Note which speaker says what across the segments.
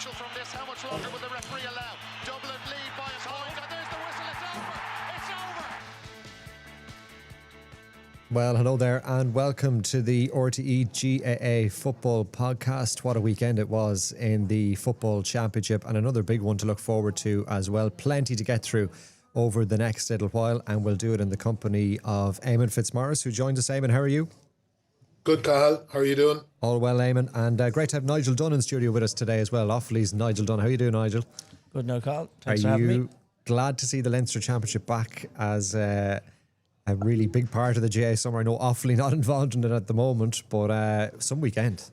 Speaker 1: crucial from this. How much longer will the referee allow? Dublin lead by a point, and there's the whistle. It's over. It's over.
Speaker 2: Well, hello there and welcome to the RTÉ GAA Football Podcast. What a weekend it was in the Football Championship, and another big one to look forward to as well. Plenty to get through over the next little while, and we'll do it in the company of Éamonn Fitzmaurice, who joins us. Éamonn, how are you?
Speaker 3: Good, Cathal. How are you doing?
Speaker 2: All well, Éamonn, and great to have Nigel Dunne in studio with us today as well. Offaly's Nigel Dunne. How are you doing, Nigel?
Speaker 4: Good now, Cathal. Thanks for having me.
Speaker 2: Are you glad to see the Leinster Championship back as a really big part of the GAA summer? I know Offaly not involved in it at the moment, but some weekend.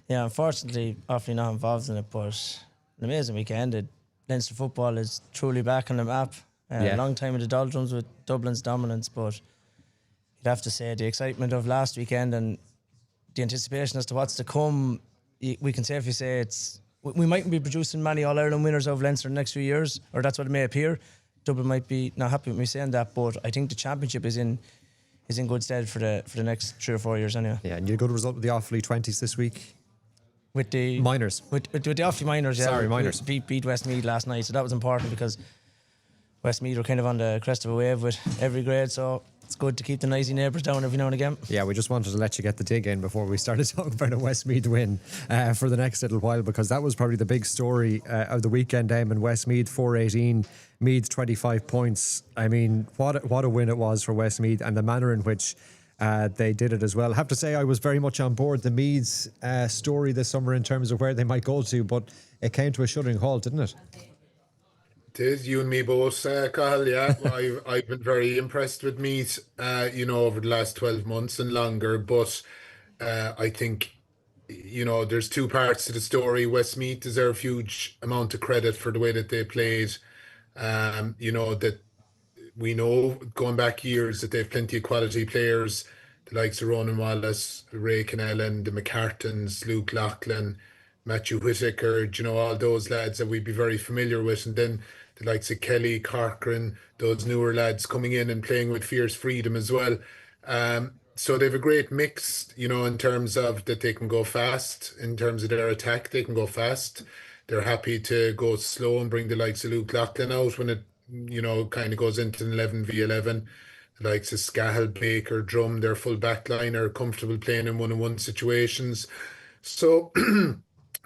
Speaker 4: Yeah, unfortunately, Offaly not involved in it, but an amazing weekend. Leinster football is truly back on the map. A long time in the doldrums with Dublin's dominance, but you'd have to say the excitement of last weekend and the anticipation as to what's to come, we can safely say we mightn't be producing many All-Ireland winners of Leinster in the next few years, or that's what it may appear. Dublin might be not happy with me saying that, but I think the championship is in good stead for the next 3 or 4 years anyway.
Speaker 2: Yeah, and you had a good result with the Offaly 20s this week.
Speaker 4: With the
Speaker 2: minors.
Speaker 4: With the Offaly minors, yeah.
Speaker 2: Sorry, minors.
Speaker 4: We beat Westmeath last night, so that was important because Westmeath were kind of on the crest of a wave with every grade, so it's good to keep the noisy neighbours down every now and again.
Speaker 2: Yeah, we just wanted to let you get the dig in before we started talking about a Westmeath win for the next little while, because that was probably the big story of the weekend. In Westmeath 4-18, Meath 25 points. I mean, what a win it was for Westmeath, and the manner in which they did it as well. I have to say, I was very much on board the Meath's story this summer in terms of where they might go to, but it came to a shuddering halt, didn't it?
Speaker 3: It is, you and me both, Cathal. Yeah, I've been very impressed with Meath, over the last 12 months and longer. But I think, there's two parts to the story. Westmeath deserve huge amount of credit for the way that they played. That we know going back years that they have plenty of quality players, the likes of Ronan Wallace, Ray Canellan, the McCartans, Luke Loughlin, Matthew Whitaker, all those lads that we'd be very familiar with. And then the likes of Kelly, Corcoran, those newer lads coming in and playing with fierce freedom as well. So they have a great mix, in terms of that they can go fast. In terms of their attack, they can go fast. They're happy to go slow and bring the likes of Luke Loughlin out when it, kind of goes into an 11v11. The likes of Scahill, Baker, Drum, their full back line are comfortable playing in one-on-one situations. So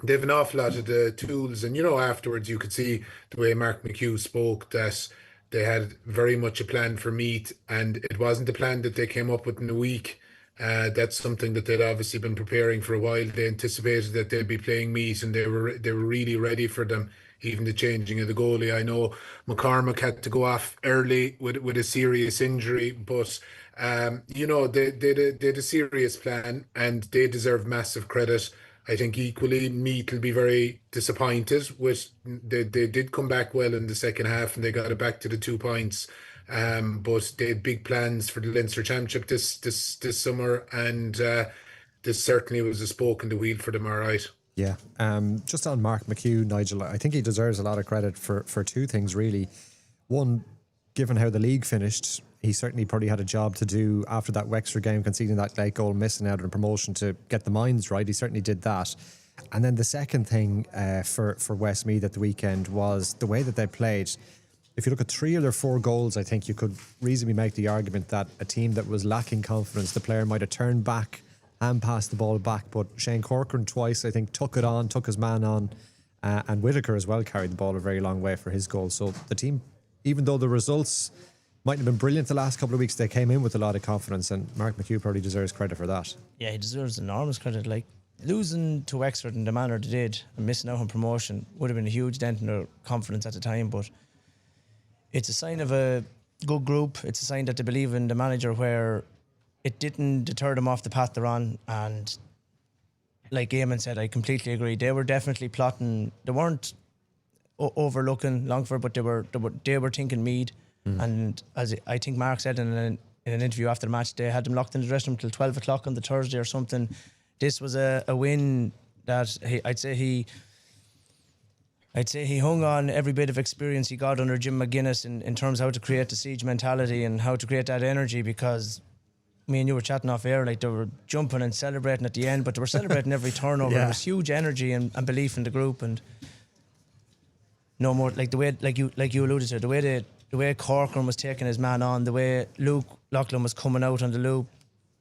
Speaker 3: they have an awful lot of the tools, and afterwards you could see the way Mark McHugh spoke that they had very much a plan for Meath, and it wasn't a plan that they came up with in a week. That's something that they'd obviously been preparing for a while. They anticipated that they'd be playing Meath, and they were really ready for them. Even the changing of the goalie, I know McCormack had to go off early with a serious injury, but they did a serious plan, and they deserve massive credit. I think equally Meath will be very disappointed with they did come back well in the second half and they got it back to the 2 points. But they had big plans for the Leinster Championship this summer, and this certainly was a spoke in the wheel for them, all right.
Speaker 2: Yeah. Just on Mark McHugh, Nigel, I think he deserves a lot of credit for two things, really. One, given how the league finished, he certainly probably had a job to do after that Wexford game, conceding that late goal, missing out on promotion, to get the minds right. He certainly did that. And then the second thing for Westmeath at the weekend was the way that they played. If you look at 3 of their 4 goals, I think you could reasonably make the argument that a team that was lacking confidence, the player might have turned back and passed the ball back. But Shane Corcoran twice, I think, took his man on, and Whitaker as well carried the ball a very long way for his goal. So the team, even though the results mightn't have been brilliant the last couple of weeks, they came in with a lot of confidence, and Mark McHugh probably deserves credit for that. Yeah,
Speaker 4: he deserves enormous credit. Like, losing to Wexford in the manner they did and missing out on promotion would have been a huge dent in their confidence at the time, but it's a sign of a good group. It's a sign that they believe in the manager, where it didn't deter them off the path they're on. And like Éamonn said, I completely agree. They were definitely plotting. They weren't overlooking Longford, but they were thinking Meath. And as I think Mark said in an interview after the match, they had them locked in the dressing room till 12 o'clock on the Thursday or something. This was a win that I'd say he hung on every bit of experience he got under Jim McGuinness in terms of how to create the siege mentality and how to create that energy, because me and you were chatting off air, like they were jumping and celebrating at the end, but they were celebrating every turnover.
Speaker 2: Yeah.
Speaker 4: There was huge energy and belief in the group, and no more like the way like you alluded to, the way Corcoran was taking his man on, the way Luke Loughlin was coming out on the loop.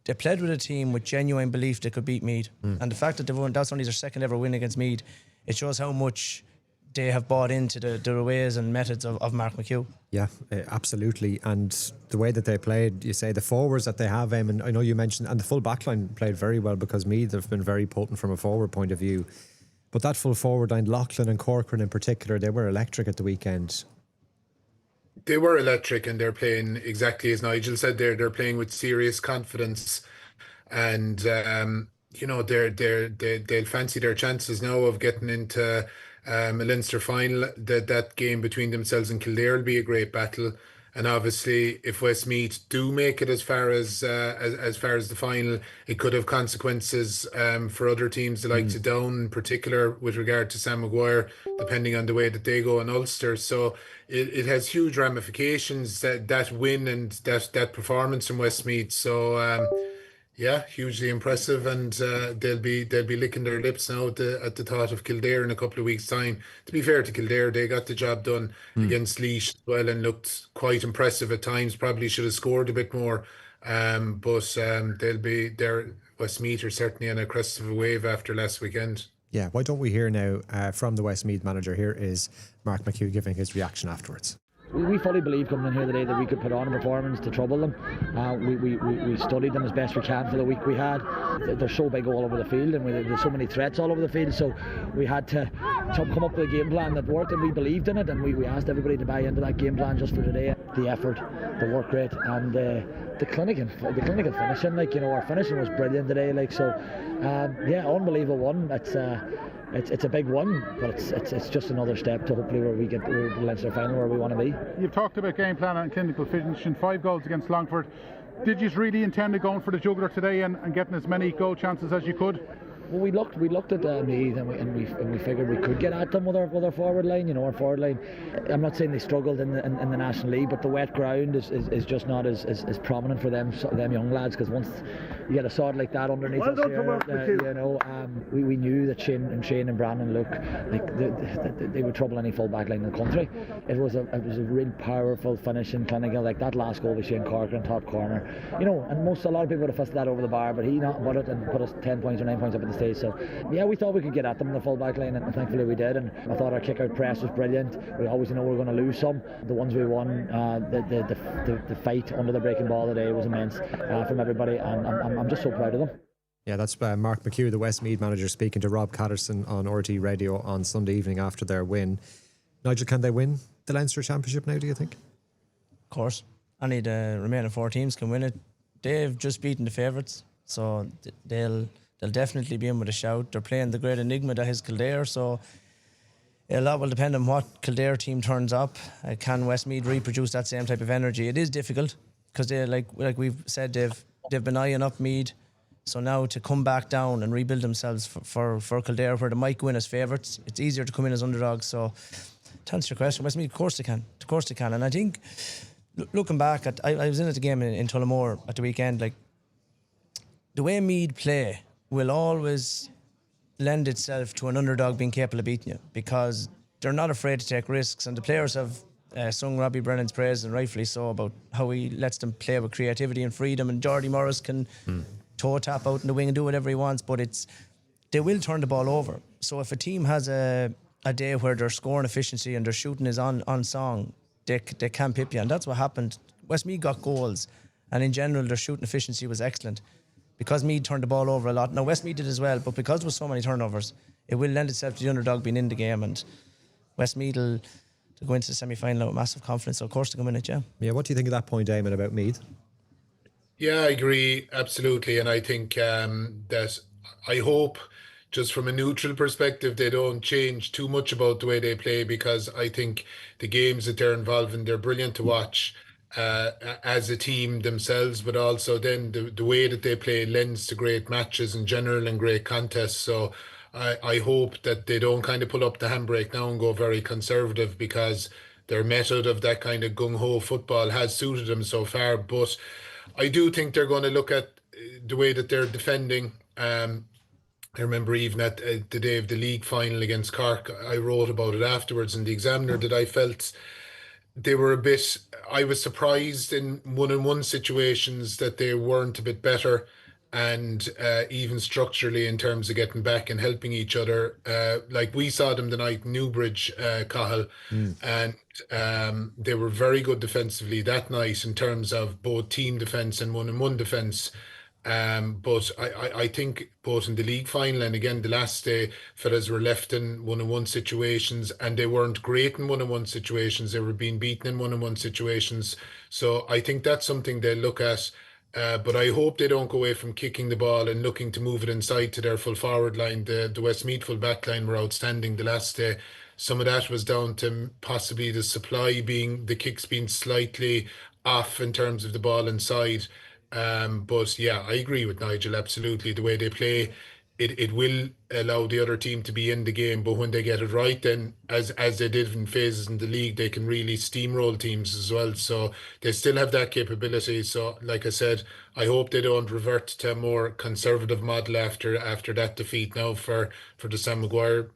Speaker 4: They played with a team with genuine belief they could beat Meath. And the fact that that's only their second ever win against Meath, it shows how much they have bought into the ways and methods of Mark McHugh. Yeah,
Speaker 2: absolutely. And the way that they played, you say the forwards that they have, and I know you mentioned, and the full backline played very well because Meath have been very potent from a forward point of view. But that full forward line, Loughlin and Corcoran in particular, they were electric at the weekend.
Speaker 3: They were electric, and they're playing exactly as Nigel said. They're playing with serious confidence, and they'll fancy their chances now of getting into a Leinster final. That game between themselves and Kildare will be a great battle. And obviously, if Westmeath do make it as far as the final, it could have consequences for other teams, the likes of Down in particular, with regard to Sam Maguire, depending on the way that they go in Ulster. So it has huge ramifications, that win and that performance from Westmeath. So hugely impressive, and they'll be licking their lips now at the thought of Kildare in a couple of weeks' time. To be fair to Kildare, they got the job done against Laois as well and looked quite impressive at times. Probably should have scored a bit more, but Westmeath are certainly on a crest of a wave after last weekend.
Speaker 2: Yeah, why don't we hear now from the Westmeath manager? Here is Mark McHugh giving his reaction afterwards.
Speaker 5: We fully believe coming in here today that we could put on a performance to trouble them. We studied them as best we can for the week we had. They're so big all over the field, and there's so many threats all over the field, so we had to come up with a game plan that worked, and we believed in it, and we asked everybody to buy into that game plan just for today. The effort, the work rate, and the clinical finishing. Our finishing was brilliant today. Unbelievable one. It's a big one, but it's just another step to hopefully where we get to the Leinster final where we want to be.
Speaker 6: You've talked about game plan and clinical finishing, 5 goals against Longford. Did you really intend on going for the jugular today and getting as many goal chances as you could?
Speaker 5: Well, we looked at Meath and we figured we could get at them with our forward line. Our forward line, I'm not saying they struggled in the National League, but the wet ground is just not as prominent for them young lads, because once you get a sod like that underneath us here, we knew that Shane and Brandon look like they would trouble any full back line in the country. It was a real powerful finishing clinical, like that last goal with Shane Corcoran top corner, and a lot of people would have fussed that over the bar, but he not put it and put us 10 points or 9 points up at the stage. So we thought we could get at them in the full back line, and thankfully we did. And I thought our kick out press was brilliant. We always know we're going to lose some. The ones we won, the fight under the breaking ball today was immense from everybody, and I'm just so proud of them.
Speaker 2: Yeah, that's Mark McHugh, the Westmeath manager, speaking to Rob Catterson on RTÉ Radio on Sunday evening after their win. Nigel, can they win the Leinster Championship now, do you think?
Speaker 4: Of course. Only the remaining 4 teams can win it. They've just beaten the favourites, so they'll definitely be in with a shout. They're playing the great enigma that is Kildare, so a lot will depend on what Kildare team turns up. Can Westmeath reproduce that same type of energy? It is difficult because they, like we've said, they've been eyeing up Meath. So now to come back down and rebuild themselves for Kildare, where they might go in as favourites, it's easier to come in as underdogs. So to answer your question, Westmeath, of course they can. And I think, looking back, I was in at the game in Tullamore at the weekend, like the way Meath play will always lend itself to an underdog being capable of beating you, because they're not afraid to take risks, and the players have sung Robbie Brennan's praise, and rightfully so, about how he lets them play with creativity and freedom, and Jordy Morris can toe tap out in the wing and do whatever he wants, but they will turn the ball over. So if a team has a day where their scoring efficiency and their shooting is on song, they can pip you, and that's what happened. Westmeath got goals, and in general their shooting efficiency was excellent, because Meath turned the ball over a lot. Now Westmeath did as well, but because there was so many turnovers, it will lend itself to the underdog being in the game, and Westmeath will go into the semi-final with massive confidence, so of course to come in it.
Speaker 2: Yeah, what do you think of that point, Éamonn, about Meath?
Speaker 3: Yeah, I agree absolutely, and I think that I hope, just from a neutral perspective, they don't change too much about the way they play, because I think the games that they're involved in, they're brilliant to watch as a team themselves, but also then the way that they play lends to great matches in general and great contests. So I hope that they don't kind of pull up the handbrake now and go very conservative, because their method of that kind of gung-ho football has suited them so far. But I do think they're going to look at the way that they're defending. I remember even at the day of the league final against Cork, I wrote about it afterwards in the Examiner that I felt they were a bit. I was surprised in one-on-one situations that they weren't a bit better, and even structurally in terms of getting back and helping each other. Like we saw them the night in Newbridge, Cathal, and they were very good defensively that night in terms of both team defence and one-on-one defence. But I think both in the league final and again the last day, fellas were left in one-on-one situations and they weren't great in one-on-one situations. They were being beaten in one-on-one situations. So I think that's something they look at. But I hope they don't go away from kicking the ball and looking to move it inside to their full forward line. The Westmeath full back line were outstanding the last day. Some of that was down to possibly the supply being, the kicks being slightly off in terms of the ball inside. But yeah, I agree with Nigel, absolutely. The way they play, it will allow the other team to be in the game, but when they get it right, then as they did in phases in the league, they can really steamroll teams as well. So they still have that capability. So like I said, I hope they don't revert to a more conservative model after that defeat now for the Sam Maguire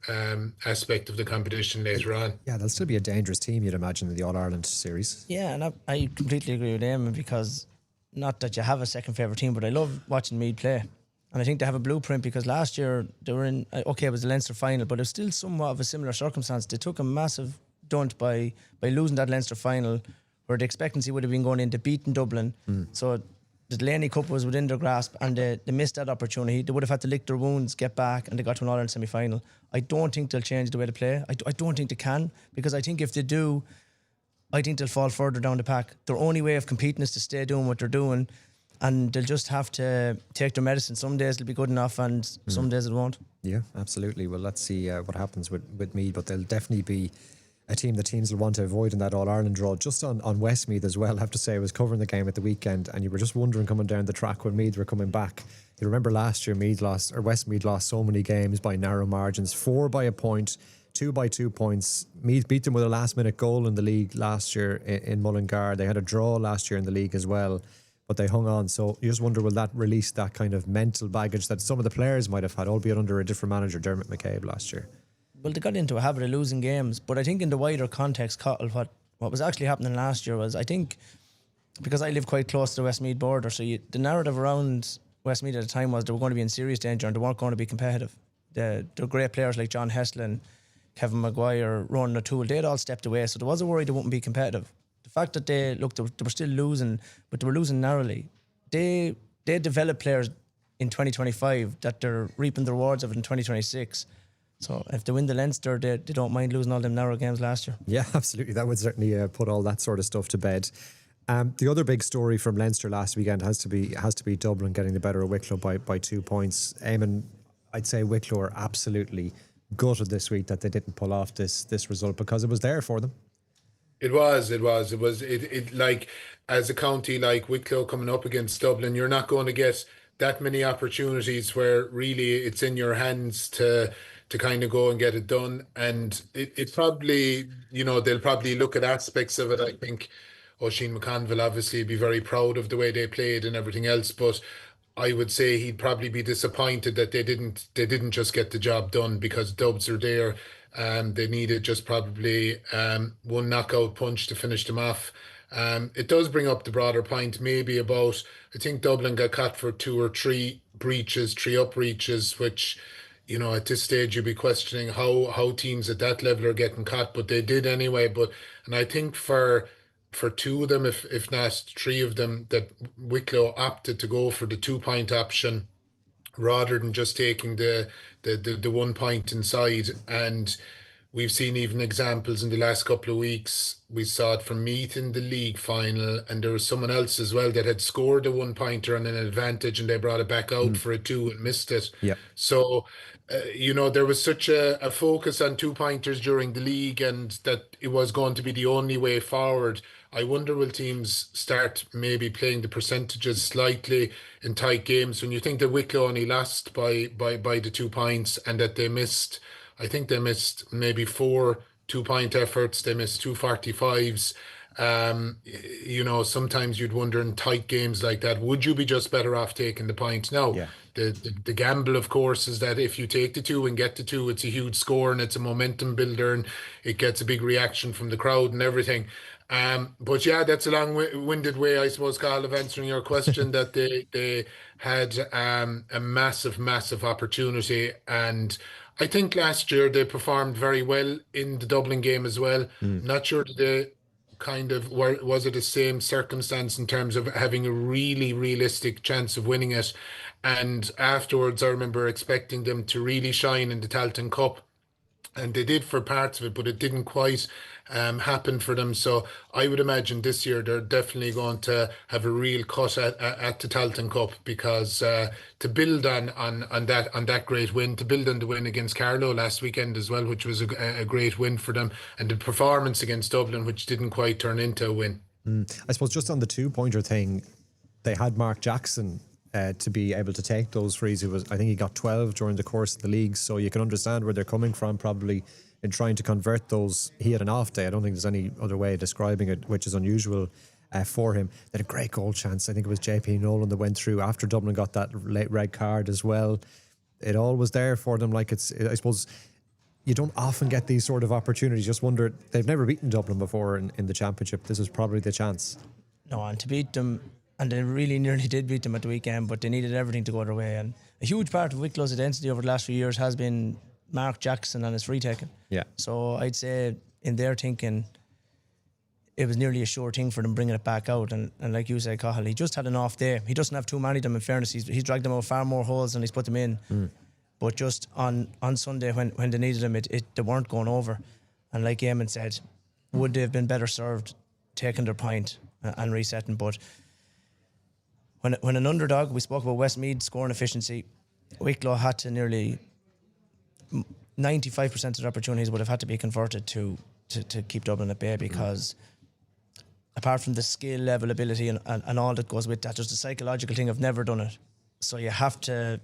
Speaker 3: aspect of the competition later on.
Speaker 2: Yeah, they'll still be a dangerous team, you'd imagine, in the All-Ireland series.
Speaker 4: Yeah, and I completely agree with Éamonn, because not that you have a second favourite team, but I love watching Meath play. And I think they have a blueprint, because last year they were in, okay, it was the Leinster final, but it was still somewhat of a similar circumstance. They took a massive dunt by losing that Leinster final, where the expectancy would have been going into beating Dublin. So the Delaney Cup was within their grasp, and they missed that opportunity. They would have had to lick their wounds, get back, and they got to an All-Ireland semi-final. I don't think they'll change the way they play. I don't think they can, because I think if they do, I think they'll fall further down the pack. Their only way of competing is to stay doing what they're doing, and they'll just have to take their medicine. Some days it'll be good enough and some days it won't.
Speaker 2: Yeah, absolutely. Well, let's see what happens with Meath, but they'll definitely be a team the teams will want to avoid in that All-Ireland draw. Just on Westmeath as well, I have to say, I was covering the game at the weekend and you were just wondering coming down the track when Meath were coming back. You remember last year Westmeath lost so many games by narrow margins, 4 by a point, 2 by 2 points. Meath beat them with a last-minute goal in the league last year in Mullingar. They had a draw last year in the league as well, but they hung on. So you just wonder, will that release that kind of mental baggage that some of the players might have had, albeit under a different manager, Dermot McCabe, last year?
Speaker 4: Well, they got into a habit of losing games, but I think in the wider context, what was actually happening last year was, I think, because I live quite close to the Westmeath border, so the narrative around Westmeath at the time was they were going to be in serious danger and they weren't going to be competitive. They're great players like John Heslin, Kevin Maguire, Ronan O'Toole, they'd all stepped away, so there was a worry they wouldn't be competitive. The fact that they were still losing, but they were losing narrowly. They developed players in 2025 that they're reaping the rewards of it in 2026. So if they win the Leinster, they don't mind losing all them narrow games last year.
Speaker 2: Yeah, absolutely. That would certainly put all that sort of stuff to bed. The other big story from Leinster last weekend has to be Dublin getting the better of Wicklow by 2 points. Éamonn, I'd say Wicklow are absolutely gutted this week that they didn't pull off this result, because it was there for them.
Speaker 3: It was like, as a county like Wicklow coming up against Dublin, you're not going to get that many opportunities where really it's in your hands to kind of go and get it done. And it probably, they'll probably look at aspects of it. I think Oisin McConville obviously be very proud of the way they played and everything else, but I would say he'd probably be disappointed that they didn't just get the job done, because Dubs are there. They needed just probably one knockout punch to finish them off. It does bring up the broader point maybe about, I think Dublin got caught for 2 or 3 breaches, 3 up breaches, which, at this stage you'd be questioning how teams at that level are getting caught, but they did anyway. And I think for 2 of them, if not 3 of them, that Wicklow opted to go for the 2-point option rather than just taking the 1 point inside. And we've seen even examples in the last couple of weeks. We saw it from Meath in the league final, and there was someone else as well that had scored a 1-pointer on an advantage and they brought it back out for a 2 and missed it.
Speaker 2: Yeah.
Speaker 3: So, there was such a focus on 2-pointers during the league, and that it was going to be the only way forward. I wonder, will teams start maybe playing the percentages slightly in tight games? When you think that Wicklow only lost by the 2 points, and that I think they missed maybe 4 2-point efforts, they missed 2 45s. Sometimes you'd wonder in tight games like that, would you be just better off taking the point? Now, the gamble, of course, is that if you take the 2 and get the 2, it's a huge score and it's a momentum builder and it gets a big reaction from the crowd and everything. But yeah, that's a long-winded way, I suppose, Carl, of answering your question. That they had a massive opportunity, and I think last year they performed very well in the Dublin game as well. Not sure that they was it the same circumstance in terms of having a really realistic chance of winning it. And afterwards, I remember expecting them to really shine in the Tailteann Cup. And they did for parts of it, but it didn't quite happen for them. So I would imagine this year they're definitely going to have a real cut at the Tailteann Cup, because to build on that great win, to build on the win against Carlow last weekend as well, which was a great win for them, and the performance against Dublin, which didn't quite turn into a win.
Speaker 2: I suppose just on the 2-pointer thing, they had Mark Jackson to be able to take those frees. I think he got 12 during the course of the league, so you can understand where they're coming from probably in trying to convert those. He had an off day. I don't think there's any other way of describing it, which is unusual for him. They had a great goal chance. I think it was JP Nolan that went through after Dublin got that late red card as well. It all was there for them. I suppose you don't often get these sort of opportunities. Just wonder, they've never beaten Dublin before in the championship. This is probably the chance.
Speaker 4: No, and to beat them, and they really nearly did beat them at the weekend, but they needed everything to go their way. And a huge part of Wicklow's identity over the last few years has been Mark Jackson and his free taking.
Speaker 2: Yeah.
Speaker 4: So I'd say in their thinking, it was nearly a sure thing for them bringing it back out. And like you said, Cathal, he just had an off day. He doesn't have too many of them, in fairness. He's dragged them out far more holes than he's put them in. But just on Sunday when they needed them, they weren't going over. And like Éamonn said, would they have been better served taking their point and resetting? But when an underdog, we spoke about Westmeath scoring efficiency, Wicklow had to nearly 95% of their opportunities would have had to be converted to keep Dublin at bay, because apart from the skill level, ability and all that goes with that, there's the psychological thing of never done it. So you have to,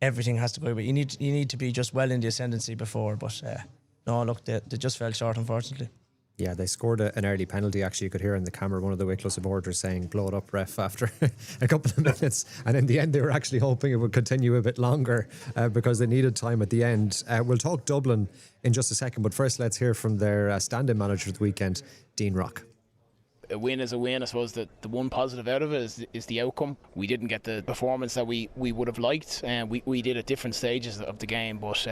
Speaker 4: everything has to go away. You need to be just well in the ascendancy before, but no, look, they just fell short, unfortunately.
Speaker 2: Yeah, they scored an early penalty. Actually, you could hear in the camera one of the Wicklow supporters saying, "Blow it up, ref," after a couple of minutes. And in the end, they were actually hoping it would continue a bit longer because they needed time at the end. We'll talk Dublin in just a second, but first let's hear from their stand-in manager of the weekend, Dean Rock.
Speaker 7: A win is a win. I suppose that the one positive out of it is the outcome. We didn't get the performance that we would have liked, and we did at different stages of the game. But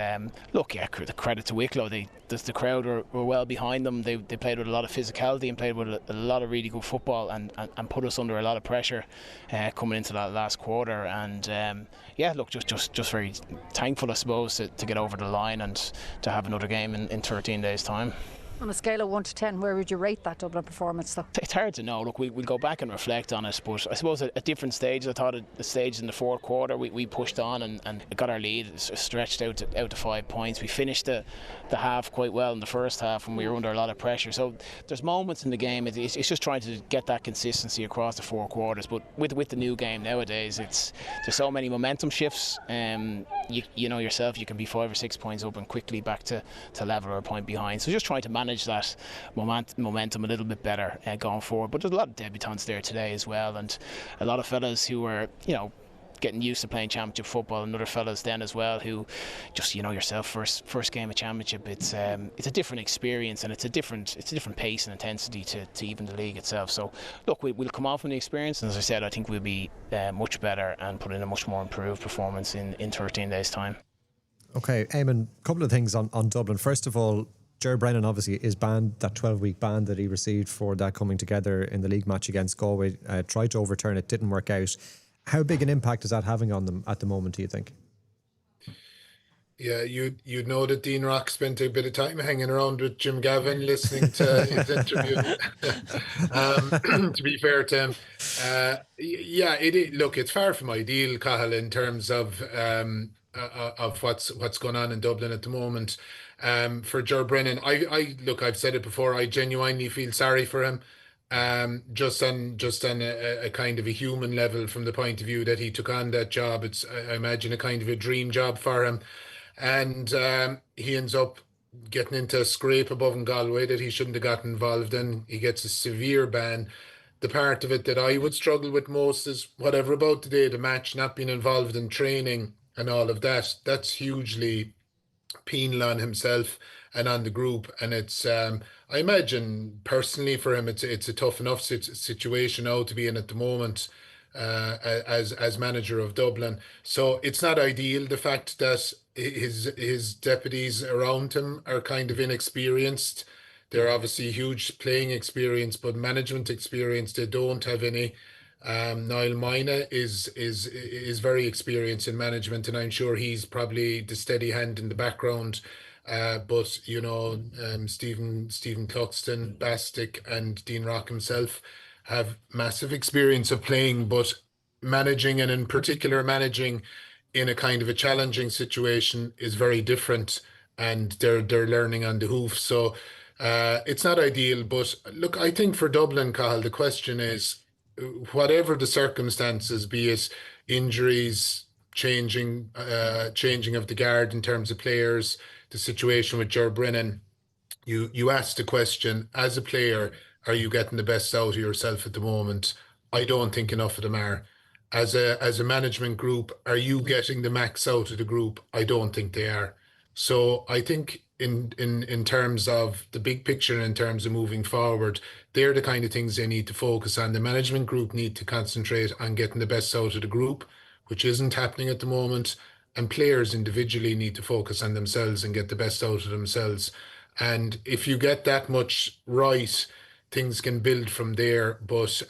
Speaker 7: look, yeah, the credit to Wicklow. The crowd were well behind them. They played with a lot of physicality and played with a lot of really good football, and put us under a lot of pressure coming into that last quarter. And yeah, look, just very thankful, I suppose, to get over the line and to have another game in 13 days' time.
Speaker 8: On a scale of 1 to 10, where would you rate that Dublin performance, though?
Speaker 7: It's hard to know. Look, we'll go back and reflect on it, but I suppose at different stages, I thought at the stage in the fourth quarter, we pushed on and got our lead stretched out to 5 points. We finished the half quite well in the first half when we were under a lot of pressure. So there's moments in the game, it's just trying to get that consistency across the 4 quarters. But with the new game nowadays, there's so many momentum shifts. You know yourself, you can be 5 or 6 points up and quickly back to level or a point behind. So just trying to manage that momentum a little bit better going forward. But there's a lot of debutants there today as well, and a lot of fellas who are, getting used to playing championship football, and other fellas then as well who just, yourself, first game of championship. It's a different experience, and it's a different pace and intensity to even the league itself. So look, we'll come off from the experience, and as I said, I think we'll be much better and put in a much more improved performance in 13 days' time.
Speaker 2: Okay, Éamonn, a couple of things on Dublin. First of all, Ger Brennan obviously is banned. That 12-week ban that he received for that coming together in the league match against Galway, tried to overturn it, didn't work out. How big an impact is that having on them at the moment, do you think?
Speaker 3: Yeah, you'd know that Dean Rock spent a bit of time hanging around with Jim Gavin, listening to his interview. To be fair to him, look, it's far from ideal, Cathal, in terms of what's going on in Dublin at the moment. For Ger Brennan, I've said it before, I genuinely feel sorry for him. Just on a kind of a human level, from the point of view that he took on that job. It's, I imagine, a kind of a dream job for him, and he ends up getting into a scrape above in Galway that he shouldn't have gotten involved in. He gets a severe ban, the part of it that I would struggle with most is whatever about the day of the match, not being involved in training and all of that. That's hugely penal on himself and on the group. And it's, I imagine personally for him, it's a tough enough situation now to be in at the moment as manager of Dublin. So it's not ideal. The fact that his deputies around him are kind of inexperienced. They're obviously huge playing experience, but management experience they don't have any. Niall Moyna is very experienced in management, and I'm sure he's probably the steady hand in the background. But you know, Stephen Cluxton, Bastick, and Dean Rock himself have massive experience of playing, but managing, and in particular managing in a kind of a challenging situation, is very different, and they're learning on the hoof. So it's not ideal. But look, I think for Dublin, Cathal, the question is, whatever the circumstances, be it injuries, changing of the guard in terms of players, the situation with Ger Brennan, you asked the question, as a player, are you getting the best out of yourself at the moment? I don't think enough of them are. As a management group, are you getting the max out of the group? I don't think they are. So I think in terms of the big picture, in terms of moving forward, they're the kind of things they need to focus on. The management group need to concentrate on getting the best out of the group, which isn't happening at the moment. And players individually need to focus on themselves and get the best out of themselves. And if you get that much right, things can build from there. But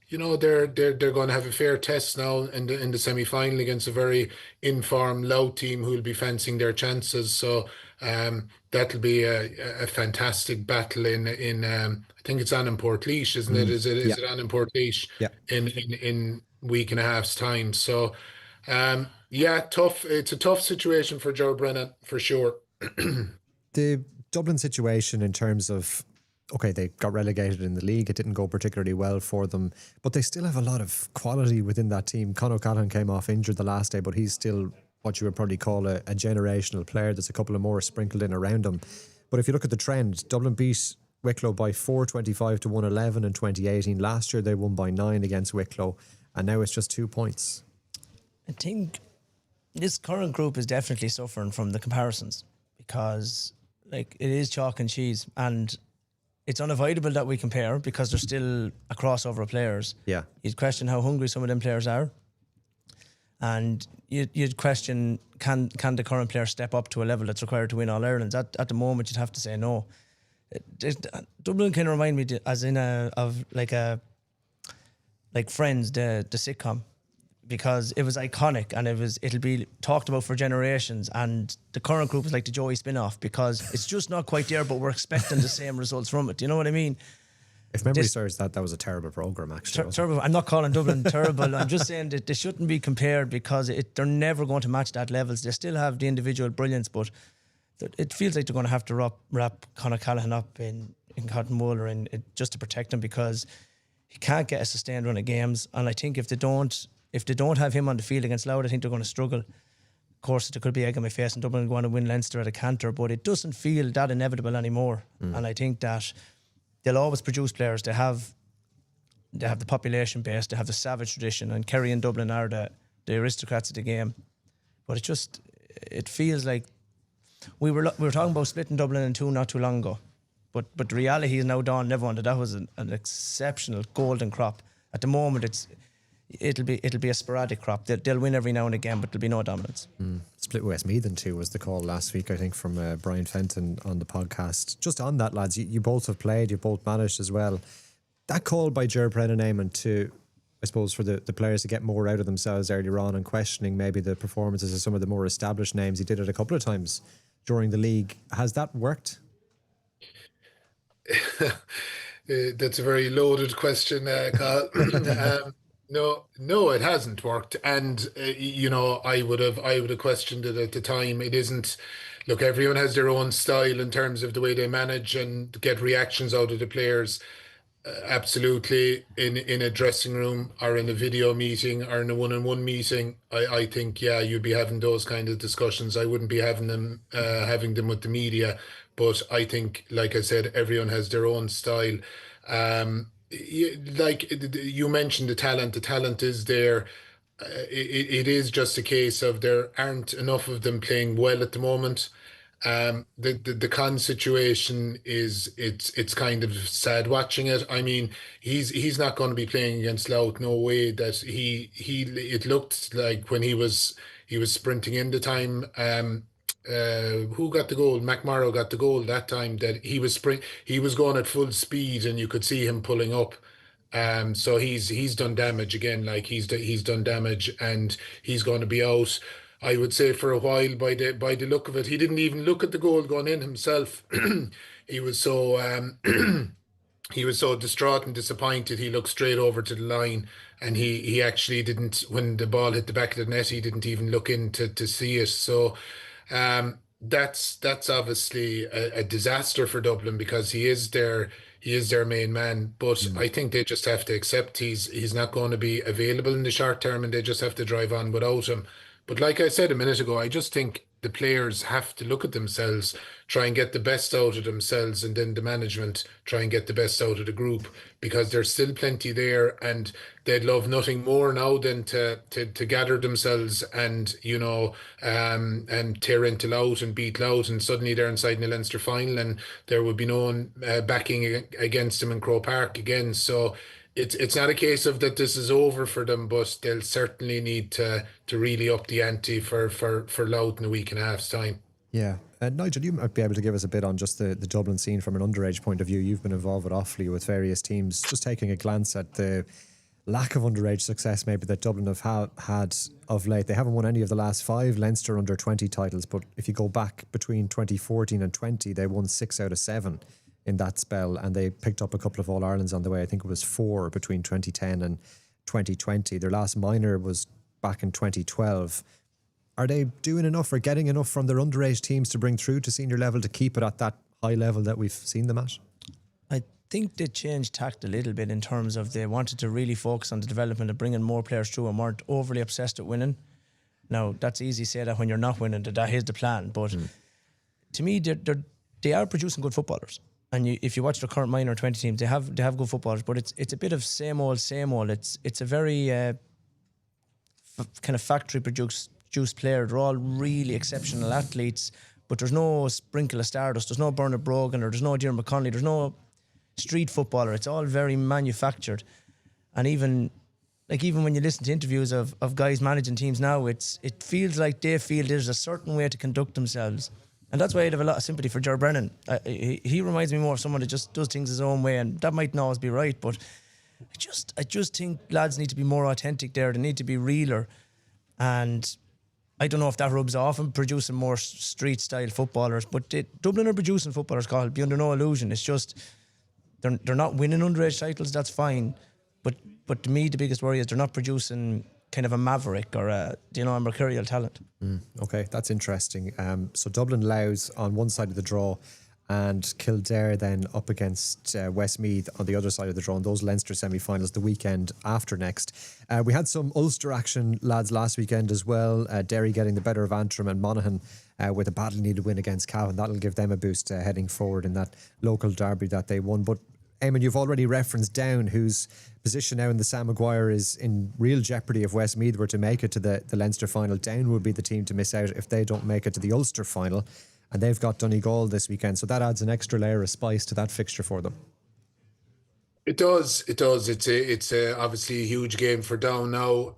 Speaker 3: you know, they're going to have a fair test now in the semi-final against a very informed, loud team who will be fancying their chances. So that'll be a fantastic battle in I think it's on in Portlaoise, isn't it? Is it on in Portlaoise?
Speaker 2: Yeah.
Speaker 3: In week and a half's time. So tough. It's a tough situation for Ger Brennan for sure.
Speaker 2: The Dublin situation in terms of, okay, they got relegated in the league. It didn't go particularly well for them, but they still have a lot of quality within that team. Conor O'Callaghan came off injured the last day, but he's still what you would probably call a generational player. There's a couple of more sprinkled in around him. But if you look at the trend, Dublin beat Wicklow by 4-25 to 111 in 2018. Last year they won by 9 against Wicklow, and now it's just 2 points.
Speaker 4: I think this current group is definitely suffering from the comparisons, because like it is chalk and cheese, and it's unavoidable that we compare because there's still a crossover of players.
Speaker 2: Yeah.
Speaker 4: You'd question how hungry some of them players are. And you'd question, can the current player step up to a level that's required to win All Ireland? At the moment, you'd have to say no. Dublin kind of remind me of Friends, the sitcom, because it was iconic and it'll be talked about for generations. And the current group is like the Joey spin-off, because it's just not quite there, but we're expecting the same results from it. Do you know what I mean?
Speaker 2: If memory serves, that was a terrible programme, actually.
Speaker 4: Terrible. I'm not calling Dublin terrible. I'm just saying that they shouldn't be compared, because they're never going to match that levels. They still have the individual brilliance, but it feels like they're going to have to wrap Conor Callaghan up in cotton wool just to protect him, because he can't get a sustained run of games. And I think if they don't have him on the field against Louth, I think they're going to struggle. Of course, there could be egg on my face and Dublin going to win Leinster at a canter, but it doesn't feel that inevitable anymore. And I think that they'll always produce players. They have the population base, they have the savage tradition, and Kerry and Dublin are the aristocrats of the game. But it feels like we were talking about splitting Dublin in two not too long ago. But the reality is now dawned on everyone that was an exceptional golden crop. At the moment, it'll be a sporadic crop. They'll win every now and again, but there'll be no dominance.
Speaker 2: Split Westmeath in two was the call last week, I think, from Brian Fenton on the podcast. Just on that, lads, you both have played, you've both managed as well. That call by Ger Brennan, Éamonn, to, I suppose, for the players to get more out of themselves earlier on and questioning maybe the performances of some of the more established names. He did it a couple of times during the league. Has that worked?
Speaker 3: That's a very loaded question, Carl. No, it hasn't worked, and I would have questioned it at the time. It isn't. Look, everyone has their own style in terms of the way they manage and get reactions out of the players. Absolutely, in a dressing room or in a video meeting or in a one-on-one meeting, I think you'd be having those kind of discussions. I wouldn't be having them with the media, but I think, like I said, everyone has their own style. like you mentioned, the talent is there. It is just a case of there aren't enough of them playing well at the moment. The con situation is it's kind of sad watching it. I mean, he's not going to be playing against Louth. No way that he it looked like when he was sprinting in the time. Who got the goal? McMorrow got the goal that time. That he was going at full speed, and you could see him pulling up. So he's done damage again. Like he's done damage, and he's going to be out. I would say for a while by the look of it. He didn't even look at the goal going in himself. He was so he was so distraught and disappointed. He looked straight over to the line, and he actually didn't. When the ball hit the back of the net, he didn't even look in to see it. So that's obviously a disaster for Dublin, because he is their main man. But I think they just have to accept he's not going to be available in the short term, and they just have to drive on without him. But like I said a minute ago, I just think the players have to look at themselves, try and get the best out of themselves, and then the management try and get the best out of the group, because there's still plenty there, and they'd love nothing more now than to gather themselves and and tear into Louth and beat Louth, and suddenly they're inside the Leinster final, and there would be no one backing against them in Croke Park again. So it's not a case of that this is over for them, but they'll certainly need to really up the ante for Louth in a week and a half's time.
Speaker 2: Yeah. Nigel, you might be able to give us a bit on just the Dublin scene from an underage point of view. You've been involved with Offaly, with various teams. Just taking a glance at the lack of underage success maybe that Dublin have had of late. They haven't won any of the last 5 Leinster under 20 titles, but if you go back between 2014 and 20, they won 6 out of 7 in that spell, and they picked up a couple of All-Irelands on the way. I think it was 4 between 2010 and 2020. Their last minor was back in 2012. Are they doing enough or getting enough from their underage teams to bring through to senior level to keep it at that high level that we've seen them at?
Speaker 4: I think they changed tact a little bit in terms of they wanted to really focus on the development of bringing more players through and weren't overly obsessed with winning. Now, that's easy to say that when you're not winning, that is the plan. But to me, they are producing good footballers. And if you watch the current minor 20 teams, they have good footballers, but it's a bit of same old. It's a very kind of factory produced player. They're all really exceptional athletes, but there's no sprinkle of stardust. There's no Bernard Brogan, or there's no Diarmuid McConnelly. There's no street footballer. It's all very manufactured. And even when you listen to interviews of guys managing teams now, it feels like they feel there's a certain way to conduct themselves. And that's why I'd have a lot of sympathy for Ger Brennan. He reminds me more of someone that just does things his own way, and that might not always be right, but I just think lads need to be more authentic there. They need to be realer. And I don't know if that rubs off and producing more street-style footballers, but Dublin are producing footballers, Cathal, be under no illusion. It's just they're not winning underage titles, that's fine. But to me, the biggest worry is they're not producing kind of a maverick or a mercurial talent.
Speaker 2: Okay, that's interesting. So Dublin Louth on one side of the draw, and Kildare then up against Westmeath on the other side of the draw, and those Leinster semi-finals the weekend after next. We had some Ulster action, lads, last weekend as well. Derry getting the better of Antrim, and Monaghan with a badly needed win against Cavan. That'll give them a boost heading forward in that local derby that they won. But Éamonn, you've already referenced Down, whose position now in the Sam Maguire is in real jeopardy if Westmeath were to make it to the Leinster final. Down would be the team to miss out if they don't make it to the Ulster final. And they've got Donegal this weekend. So that adds an extra layer of spice to that fixture for them.
Speaker 3: It does. It's obviously a huge game for Down now.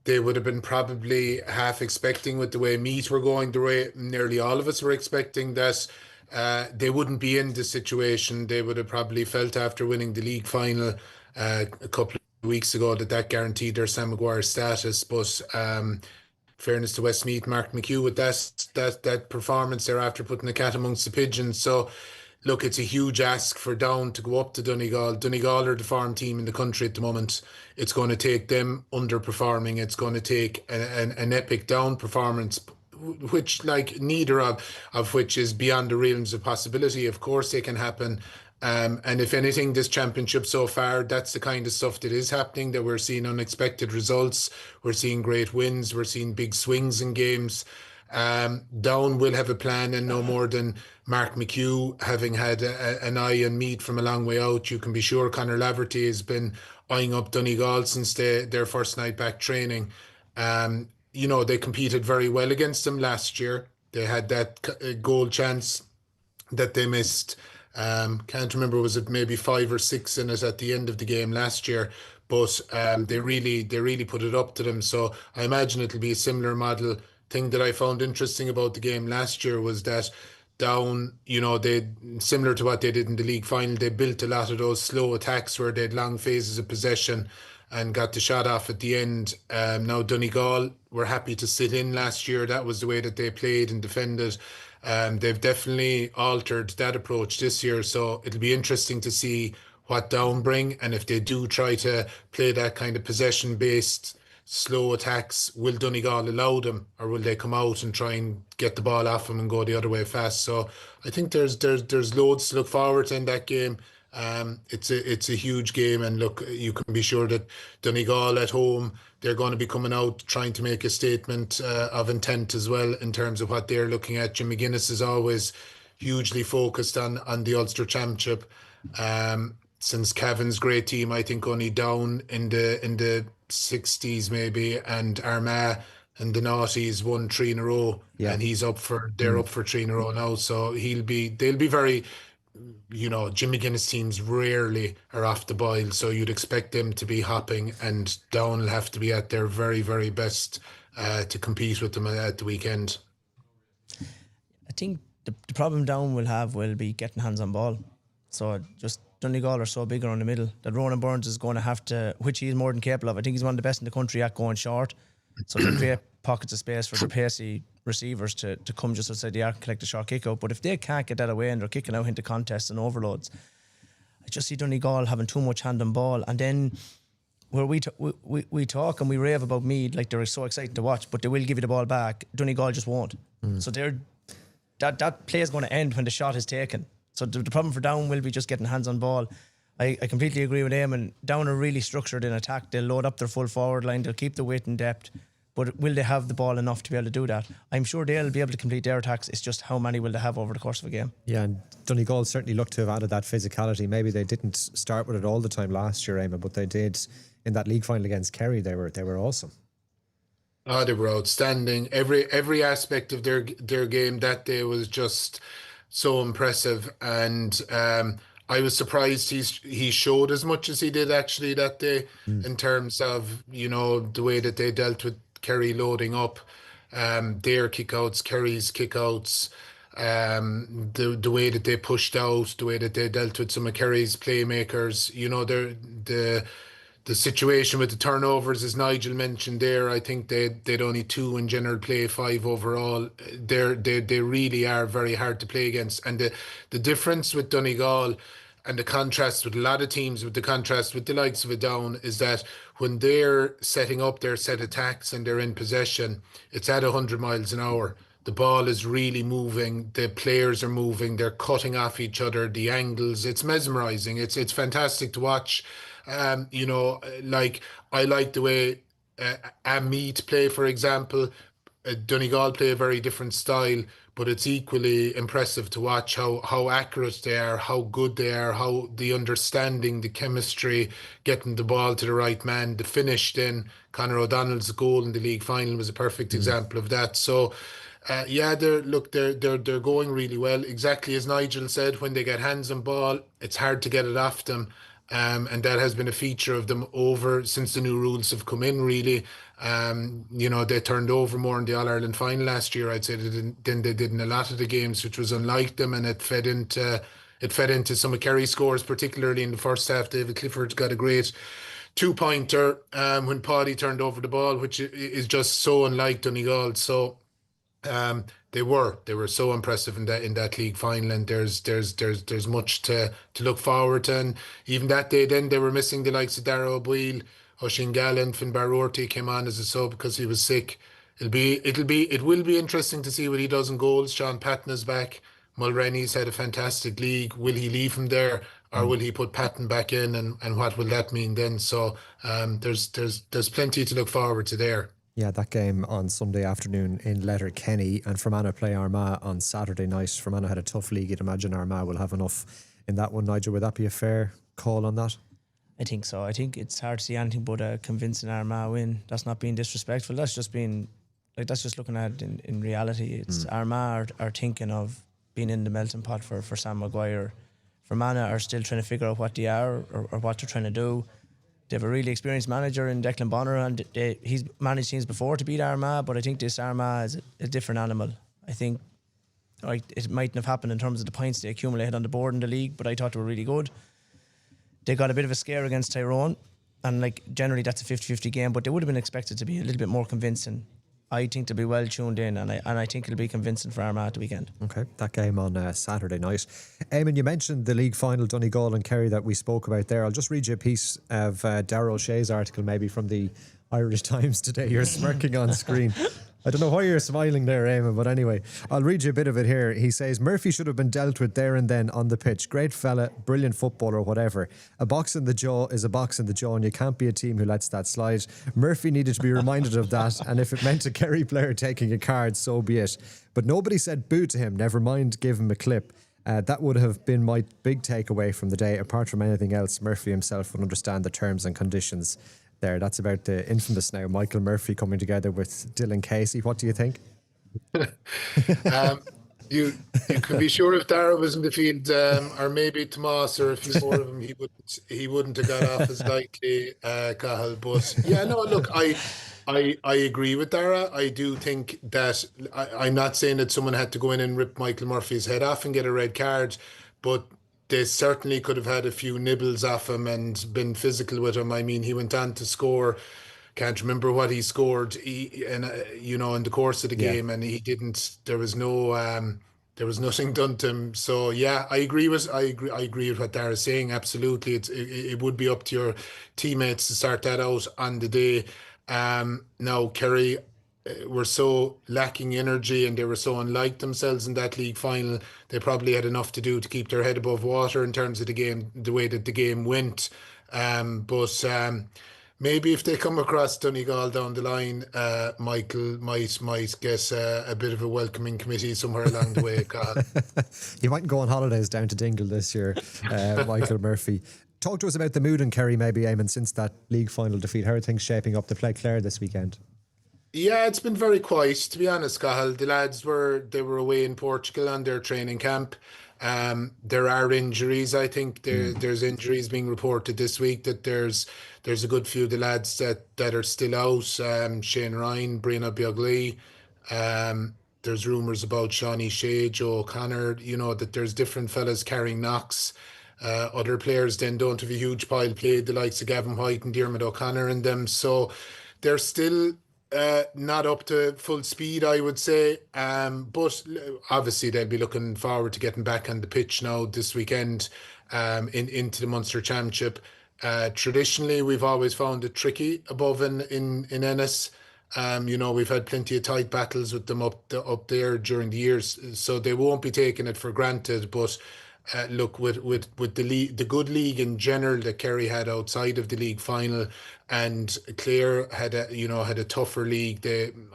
Speaker 3: They would have been probably half expecting, with the way Meath were going, the way nearly all of us were expecting, that they wouldn't be in this situation. They would have probably felt after winning the league final a couple of weeks ago that guaranteed their Sam Maguire status. But fairness to Westmeath, Mark McHugh with that performance there after putting the cat amongst the pigeons. So look, it's a huge ask for Down to go up to Donegal. Donegal are the farm team in the country at the moment. It's going to take them underperforming. It's going to take an epic Down performance, which neither of which is beyond the realms of possibility. Of course they can happen. And if anything, this championship so far, that's the kind of stuff that is happening, that we're seeing unexpected results. We're seeing great wins. We're seeing big swings in games. Down will have a plan, and no more than Mark McHugh, having had an eye on Meath from a long way out. You can be sure Conor Laverty has been eyeing up Donegal since their first night back training. They competed very well against them last year. They had that goal chance that they missed. Can't remember, was it maybe 5 or 6 in it at the end of the game last year? But they really put it up to them. So I imagine it'll be a similar model. Thing that I found interesting about the game last year was that Down, they, similar to what they did in the league final, they built a lot of those slow attacks where they had long phases of possession and got the shot off at the end. Now Donegal were happy to sit in last year. That was the way that they played and defended. They've definitely altered that approach this year. So it'll be interesting to see what Down bring, and if they do try to play that kind of possession-based slow attacks, will Donegal allow them, or will they come out and try and get the ball off them and go the other way fast? So I think there's loads to look forward to in that game. It's a huge game, and look, you can be sure that Donegal at home, they're going to be coming out trying to make a statement of intent as well in terms of what they're looking at. Jim McGuinness is always hugely focused on the Ulster Championship. Since Cavan's great team, I think only Down in the 60s maybe, and Armagh and the Naughties won 3 in a row, and they're up for 3 in a row now. So they'll be very, Jim McGuinness teams rarely are off the boil, so you'd expect them to be hopping, and Down will have to be at their very, very best to compete with them at the weekend.
Speaker 4: I think the problem Down will be getting hands on ball. So just Donegal are so big around the middle that Ronan Burns is going to have to, which he's more than capable of. I think he's one of the best in the country at going short. So they create pockets of space for the pacey receivers to come just outside the arc and collect a short kick out. But if they can't get that away and they're kicking out into contests and overloads, I just see Donegal having too much hand on ball. And then where we talk and we rave about Meath, like they're so exciting to watch, but they will give you the ball back. Donegal just won't. So that play is going to end when the shot is taken. So the problem for Down will be just getting hands on ball. I completely agree with Éamonn. Down are really structured in attack. They'll load up their full forward line. They'll keep the width and depth. But will they have the ball enough to be able to do that? I'm sure they'll be able to complete their attacks. It's just how many will they have over the course of a game? Yeah,
Speaker 2: and Donegal certainly looked to have added that physicality. Maybe they didn't start with it all the time last year, Éamonn, but they did in that league final against Kerry. They were awesome.
Speaker 3: Oh, they were outstanding. Every aspect of their game that day was just so impressive, and I was surprised he showed as much as he did actually that day in terms of the way that they dealt with Kerry loading up, their kickouts, Kerry's kickouts, the way that they pushed out, the way that they dealt with some of Kerry's playmakers. The situation with the turnovers, as Nigel mentioned there, I think they'd only 2 in general play, 5 overall. They really are very hard to play against. And the difference with Donegal and the contrast with a lot of teams, with the contrast with the likes of a Down, is that when they're setting up their set attacks and they're in possession, it's at 100 miles an hour. The ball is really moving. The players are moving. They're cutting off each other. The angles, it's mesmerizing. It's fantastic to watch. Like I like the way Meath play, for example. Donegal play a very different style, but it's equally impressive to watch how accurate they are, how good they are, how the understanding, the chemistry, getting the ball to the right man, the finish. Then Conor O'Donnell's goal in the league final was a perfect example of that. So they're going really well. Exactly as Nigel said, when they get hands on ball, it's hard to get it off them. And that has been a feature of them over since the new rules have come in, really. They turned over more in the All-Ireland final last year, I'd say, than they did in a lot of the games, which was unlike them, and it fed into some of Kerry's scores, particularly in the first half. David Clifford got a great 2-pointer when Paddy turned over the ball, which is just so unlike Donegal. So they were so impressive in that league final, and there's much to look forward to. And even that day, then they were missing the likes of Darragh O'Boyle, Oisín Gallen, Finn Barrorty came on as a sub because he was sick. It will be interesting to see what he does in goals. Sean Patton's back. Mulrenny's had a fantastic league. Will he leave him there, or will he put Patton back in, and what will that mean then? So there's plenty to look forward to there.
Speaker 2: Yeah, that game on Sunday afternoon in Letterkenny, and Fermanagh play Armagh on Saturday night. Fermanagh had a tough league. You'd imagine Armagh will have enough in that one. Nigel, would that be a fair call on that?
Speaker 4: I think so. I think it's hard to see anything but a convincing Armagh win. That's not being disrespectful. That's just being, like, that's just looking at it in reality. It's Armagh are thinking of being in the melting pot for Sam Maguire. Fermanagh are still trying to figure out what they are or what they're trying to do. They have a really experienced manager in Declan Bonner, and he's managed teams before to beat Armagh, but I think this Armagh is a different animal. I think it mightn't have happened in terms of the points they accumulated on the board in the league, but I thought they were really good. They got a bit of a scare against Tyrone, and like generally that's a 50-50 game, but they would have been expected to be a little bit more convincing. I think they'll be well tuned in, and I think it'll be convincing for Armagh at the weekend. Okay,
Speaker 2: that game on Saturday night. Éamonn, you mentioned the league final, Donegal and Kerry, that we spoke about there. I'll just read you a piece of Darragh O'Shea's article, maybe from the Irish Times today. You're smirking on screen. I don't know why you're smiling there, Éamonn, but anyway, I'll read you a bit of it here. He says, Murphy should have been dealt with there and then on the pitch. Great fella, brilliant footballer, whatever. A box in the jaw is a box in the jaw, and you can't be a team who lets that slide. Murphy needed to be reminded of that, and if it meant a Kerry player taking a card, so be it. But nobody said boo to him, never mind give him a clip. That would have been my big takeaway from the day. Apart from anything else, Murphy himself would understand the terms and conditions. There, that's about the infamous now Michael Murphy coming together with Dylan Casey. What do you think?
Speaker 3: You can be sure if Darragh was in the field, or maybe Tomas or a few more of them, he wouldn't have got off as likely, Cathal. But yeah, no, look, I agree with Darragh. I do think that I'm not saying that someone had to go in and rip Michael Murphy's head off and get a red card, but they certainly could have had a few nibbles off him and been physical with him. I mean, he went on to score. Can't remember what he scored. In the course of the game, and he didn't. There was nothing done to him. So yeah, I agree with what Darragh's saying. Absolutely, it would be up to your teammates to start that out on the day. Now Kerry were so lacking energy and they were so unlike themselves in that league final. They probably had enough to do to keep their head above water in terms of the game, the way that the game went. But maybe if they come across Donegal down the line, Michael might get a bit of a welcoming committee somewhere along the way.
Speaker 2: You mightn't go on holidays down to Dingle this year, Michael Murphy. Talk to us about the mood in Kerry, maybe, Éamonn, since that league final defeat. How are things shaping up to play Clare this weekend?
Speaker 3: Yeah, it's been very quiet, to be honest, Cathal. The lads were away in Portugal on their training camp. There are injuries. I think there's injuries being reported this week. That there's a good few of the lads that are still out. Shane Ryan, Brianna Beagley. There's rumours about Shawnee Shea, Joe O'Connor. That there's different fellas carrying knocks. Other players then don't have a huge pile played, the likes of Gavin White and Diarmuid O'Connor and them. So they're still not up to full speed, I would say. But obviously they'll be looking forward to getting back on the pitch now this weekend into the Munster Championship. Traditionally, we've always found it tricky above in Ennis. We've had plenty of tight battles with them up there during the years, so they won't be taking it for granted. But look, with the good league in general that Kerry had outside of the league final, and Clare had a tougher league.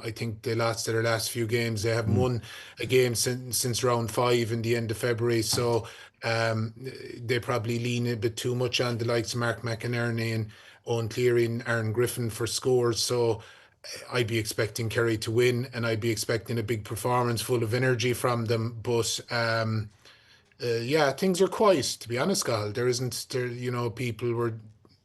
Speaker 3: I think they lost their last few games. They haven't won a game since round 5 in the end of February. So they probably lean a bit too much on the likes of Mark McInerney and Owen Cleary and Aaron Griffin for scores. So I'd be expecting Kerry to win, and I'd be expecting a big performance full of energy from them. But things are quiet, to be honest, Cathal. People were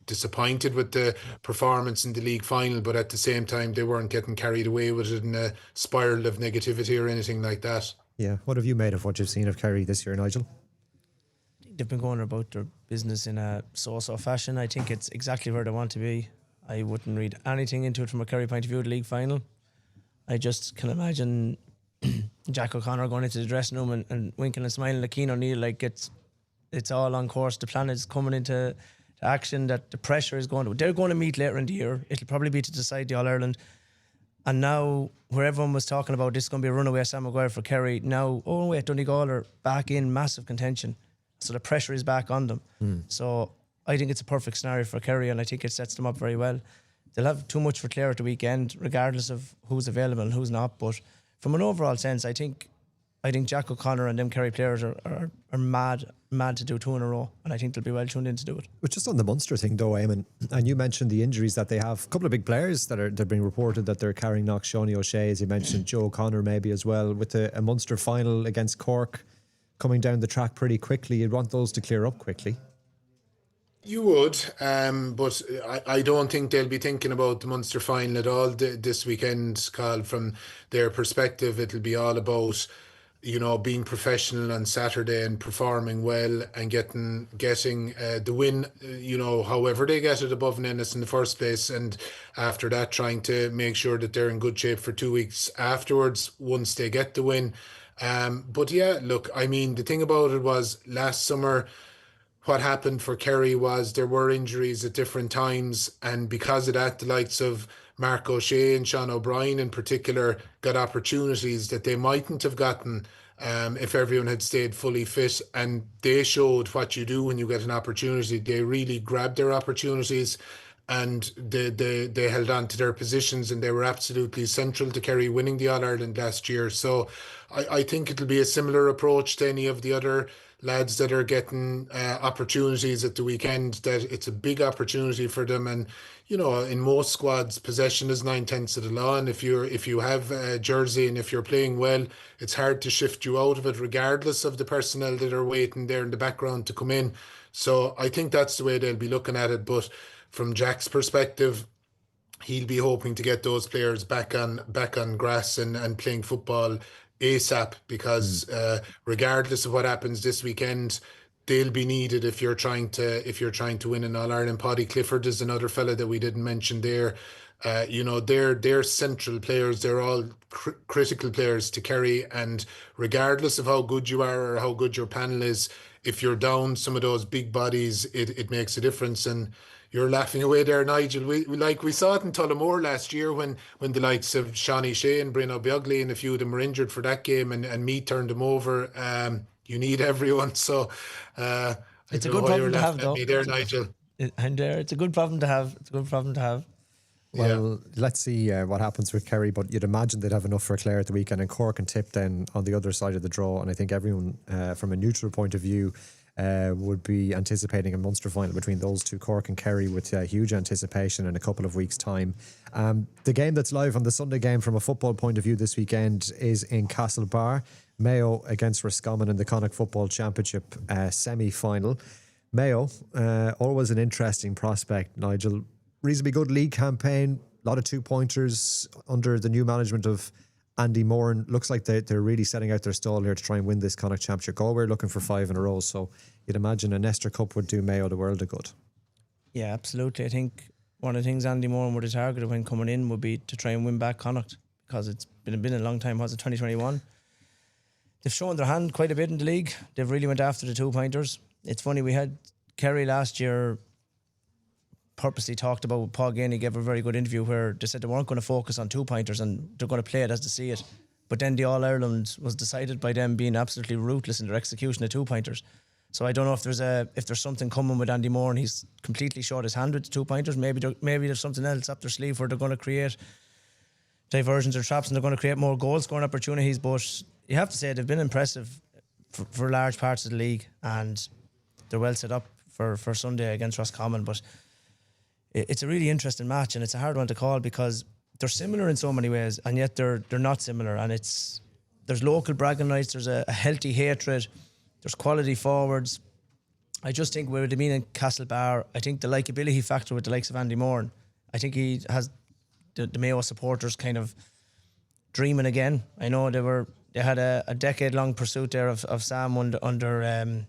Speaker 3: disappointed with the performance in the league final, but at the same time, they weren't getting carried away with it in a spiral of negativity or anything like that.
Speaker 2: Yeah. What have you made of what you've seen of Kerry this year, Nigel?
Speaker 4: I think they've been going about their business in a so-so fashion. I think it's exactly where they want to be. I wouldn't read anything into it from a Kerry point of view, the league final. I just can imagine Jack O'Connor going into the dressing room and winking and smiling at Cian O'Neill like it's all on course. The plan is coming into action, that the pressure is going to... They're going to meet later in the year. It'll probably be to decide the All-Ireland. And now, where everyone was talking about this is going to be a runaway Sam Maguire for Kerry, now, Donegal are back in massive contention. So the pressure is back on them. So I think it's a perfect scenario for Kerry, and I think it sets them up very well. they'll have too much for Clare at the weekend, regardless of who's available and who's not. But from an overall sense, I think Jack O'Connor and them Kerry players are mad to do 2 in a row, and I think they'll be well tuned in to do it.
Speaker 2: But just on the Munster thing though, Éamonn, and you mentioned the injuries that they have. A couple of big players that are being reported that they're carrying knocks. Seanie O'Shea, as you mentioned, Joe O'Connor maybe as well. With a Munster final against Cork coming down the track pretty quickly, you'd want those to clear up quickly.
Speaker 3: You would, but I don't think they'll be thinking about the Munster final at all this weekend, Carl. From their perspective, it'll be all about, being professional on Saturday and performing well and getting the win, however they get it above Ennis in the first place. And after that, trying to make sure that they're in good shape for 2 weeks afterwards once they get the win. But yeah, look, I mean, the thing about it was last summer, what happened for Kerry was there were injuries at different times, and because of that, the likes of Mark O'Shea and Sean O'Brien in particular got opportunities that they mightn't have gotten if everyone had stayed fully fit. And they showed what you do when you get an opportunity. They really grabbed their opportunities, and they held on to their positions, and they were absolutely central to Kerry winning the All-Ireland last year. So I think it'll be a similar approach to any of the other lads that are getting opportunities at the weekend, that it's a big opportunity for them. And in most squads, possession is 9/10 of the law, and if you have a jersey and if you're playing well, it's hard to shift you out of it, regardless of the personnel that are waiting there in the background to come in. So I think that's the way they'll be looking at it. But from Jack's perspective, he'll be hoping to get those players back on grass and playing football ASAP, because regardless of what happens this weekend, they'll be needed if you're trying to win an All-Ireland. Paddy Clifford is another fella that we didn't mention there. They're central players. They're all critical players to Kerry, and regardless of how good you are or how good your panel is, if you're down some of those big bodies, it makes a difference. And you're laughing away there, Nigel. We saw it in Tullamore last year when the likes of Seanie Shea and Bryn O'Beagley and a few of them were injured for that game, and Meath turned them over. You need everyone. So
Speaker 4: it's a good problem to have, though.
Speaker 3: There, Nigel.
Speaker 4: It's a good problem to have. It's a good problem to have.
Speaker 2: Well, let's see what happens with Kerry, but you'd imagine they'd have enough for Clare at the weekend, and Cork and Tip then on the other side of the draw. And I think everyone, from a neutral point of view, would be anticipating a Munster final between those two, Cork and Kerry, with huge anticipation in a couple of weeks' time. The game that's live on the Sunday game from a football point of view this weekend is in Castlebar. Mayo against Roscommon in the Connacht Football Championship semi-final. Mayo, always an interesting prospect, Nigel. Reasonably good league campaign, a lot of 2-pointers under the new management of Andy Moran. Looks like they're really setting out their stall here to try and win this Connacht Championship. Galway looking for 5 in a row, so you'd imagine a Nester Cup would do Mayo the world of good.
Speaker 4: Yeah, absolutely. I think one of the things Andy Moran would have targeted when coming in would be to try and win back Connacht, because it's been a long time. Was it 2021? They've shown their hand quite a bit in the league. They've really went after the 2-pointers. It's funny, we had Kerry last year purposely talked about. Paul Ganey gave a very good interview where they said they weren't going to focus on 2-pointers and they're going to play it as they see it. But then the All-Ireland was decided by them being absolutely ruthless in their execution of 2-pointers. So I don't know if there's something coming with Andy Moore and he's completely short his hand with the 2-pointers. Maybe there's something else up their sleeve where they're going to create diversions or traps and they're going to create more goal scoring opportunities. But you have to say they've been impressive for large parts of the league, and they're well set up for Sunday against Roscommon. But it's a really interesting match, and it's a hard one to call because they're similar in so many ways, and yet they're not similar. And there's local bragging rights, there's a healthy hatred, there's quality forwards. I just think with the mean in Castlebar, I think the likeability factor with the likes of Andy Moran, I think he has the Mayo supporters kind of dreaming again. I know they had a decade-long pursuit there of Sam under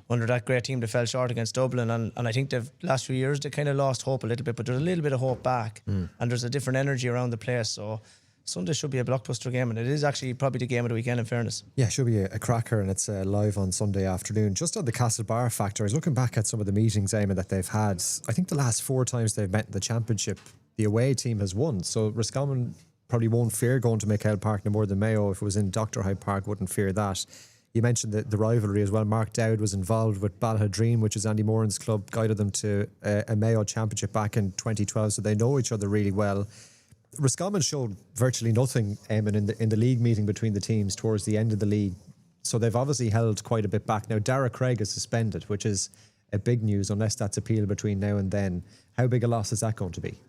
Speaker 4: that great team that fell short against Dublin, and I think they've last few years they kind of lost hope a little bit, but there's a little bit of hope back, and there's a different energy around the place. So Sunday should be a blockbuster game, and it is actually probably the game of the weekend, in fairness. Yeah,
Speaker 2: it should be a cracker, and it's live on Sunday afternoon. Just on the Castlebar factor, I was looking back at some of the meetings, Éamonn, that they've had. I think the last 4 times they've met in the championship, the away team has won. So Roscommon probably won't fear going to McHale Park no more than Mayo. If it was in Dr. Hyde Park, wouldn't fear that. You mentioned the rivalry as well. Mark Dowd was involved with Balhadreen, which is Andy Moran's club, guided them to a Mayo Championship back in 2012, so they know each other really well. Roscommon showed virtually nothing, Éamonn, in the league meeting between the teams towards the end of the league, so they've obviously held quite a bit back. Now, Dara Craig is suspended, which is a big news, unless that's appealed between now and then. How big a loss is that going to be?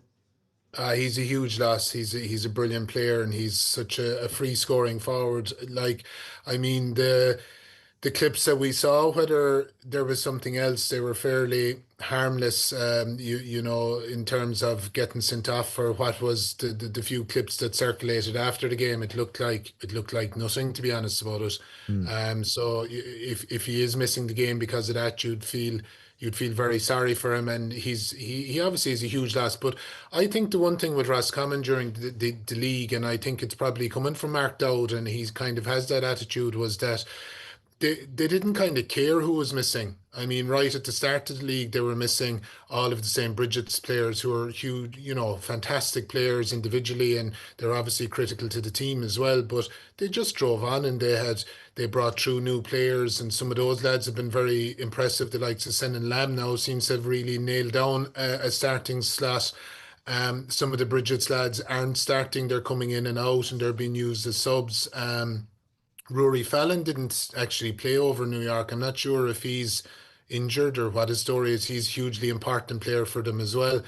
Speaker 3: He's a huge loss. He's a brilliant player, and he's such a free scoring forward. The clips that we saw, whether there was something else, they were fairly harmless. In terms of getting sent off for what was the few clips that circulated after the game. It looked like nothing, to be honest about it. So if he is missing the game because of that, you'd feel very sorry for him, and he obviously is a huge loss. But I think the one thing with Roscommon during the league, and I think it's probably coming from Mark Dowd, and he kind of has that attitude, was that they didn't kind of care who was missing. I mean, right at the start of the league, they were missing all of the St. Bridget's players, who are huge, fantastic players individually, and they're obviously critical to the team as well. But they just drove on, and they brought through new players, and some of those lads have been very impressive. The likes of Sen and Lamb now seems to have really nailed down a starting slot. Some of the Bridget's lads aren't starting; they're coming in and out, and they're being used as subs. Rory Fallon didn't actually play over New York. I'm not sure if he's injured or what his story is. He's a hugely important player for them as well.